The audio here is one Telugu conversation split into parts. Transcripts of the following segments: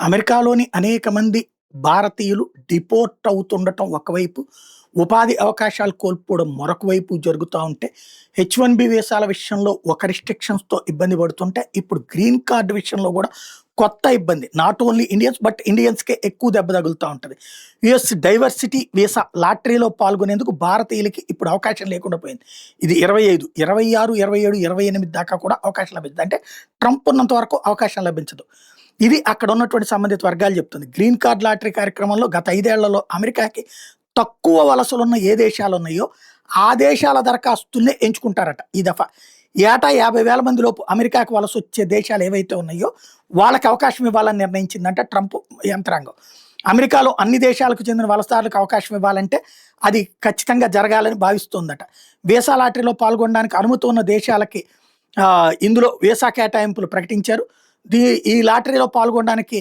అమెరికాలోని అనేక మంది భారతీయులు డిపోర్ట్ అవుతుండటం ఒకవైపు, ఉపాధి అవకాశాలు కోల్పోవడం మరొక వైపు జరుగుతా ఉంటే, H1B వీసాల విషయంలో ఒక రిస్ట్రిక్షన్స్‌తో ఇబ్బంది పడుతుంటే, ఇప్పుడు గ్రీన్ కార్డ్ విషయంలో కూడా కొత్త ఇబ్బంది. నాట్ ఓన్లీ ఇండియన్స్ బట్ ఇండియన్స్‌కే ఎక్కువ దెబ్బ తగులుతా ఉంటది. యూఎస్ డైవర్సిటీ వీసా లాటరీలో పాల్గొనేందుకు భారతీయులకి ఇప్పుడు అవకాశం లేకుండా పోయింది. ఇది 25, 26, 27, 28 దాకా కూడా అవకాశం లభించింది. అంటే ట్రంప్ ఉన్నంత వరకు అవకాశం లభించదు. ఇది అక్కడ ఉన్నటువంటి సంబంధిత వర్గాలు చెప్తుంది. గ్రీన్ కార్డ్ లాటరీ కార్యక్రమంలో గత 5 ఏళ్లలో అమెరికాకి తక్కువ వలసలున్న ఏ దేశాలున్నాయో, ఆ దేశాల దరఖాస్తుల్నే ఎంచుకుంటారట ఈ దఫా. ఏటా 50,000 మంది లోపు అమెరికాకి వలసొచ్చే దేశాలు ఏవైతే ఉన్నాయో, వాళ్ళకి అవకాశం ఇవ్వాలని నిర్ణయించిందంట ట్రంప్ యంత్రాంగం. అమెరికాలో అన్ని దేశాలకు చెందిన వలసదారులకు అవకాశం ఇవ్వాలంటే అది ఖచ్చితంగా జరగాలని భావిస్తోందట. వీసా లాటరీలో పాల్గొనడానికి అనుమతి ఉన్న దేశాలకి ఇందులో వీసా కేటాయింపులు ప్రకటించారు. ఈ లాటరీలో పాల్గొనడానికి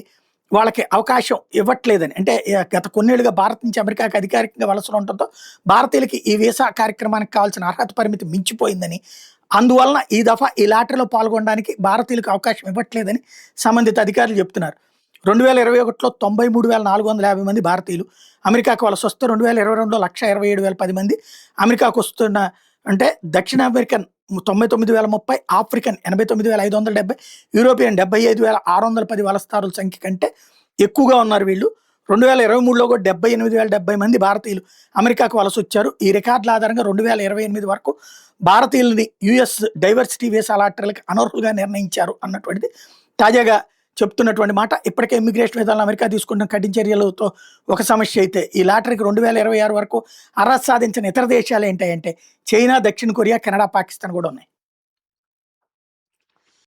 వాళ్ళకి అవకాశం ఇవ్వట్లేదని, అంటే గత కొన్నేళ్లుగా భారత్ నుంచి అమెరికాకి అధికారికంగా వలసలు ఉండటంతో భారతీయులకి ఈ వీసా కార్యక్రమానికి కావాల్సిన అర్హత పరిమితి మించిపోయిందని, అందువలన ఈ దఫా ఈ లాటరీలో పాల్గొనడానికి భారతీయులకు అవకాశం ఇవ్వట్లేదని సంబంధిత అధికారులు చెప్తున్నారు. 2021లో 93,450 మంది భారతీయులు అమెరికాకు వలస వస్తే, 2022లో 1,27,010 మంది అమెరికాకు వస్తున్న, అంటే దక్షిణ అమెరికన్ 99,030, ఆఫ్రికన్ 89,570, యూరోపియన్ 75,610 వలసదారుల సంఖ్య కంటే ఎక్కువగా ఉన్నారు వీళ్ళు. 2023లో కూడా 78,070 మంది భారతీయులు అమెరికాకు వలస వచ్చారు. ఈ రికార్డుల ఆధారంగా 2028 వరకు భారతీయులని యుఎస్ డైవర్సిటీ వీసా లాటరీలకు అనర్హులుగా నిర్ణయించారు అన్నటువంటిది తాజాగా చెప్తున్నటువంటి మాట. ఇప్పటికే ఇమ్మిగ్రేషన్ విధానంలో అమెరికా తీసుకుంటున్న కఠిన చర్యలతో ఒక సమస్య అయితే, ఈ లాటరీకి 2026 వరకు అర్హత సాధించిన ఇతర దేశాలు ఏంటంటే చైనా, దక్షిణ కొరియా, కెనడా, పాకిస్తాన్ కూడా ఉన్నాయి.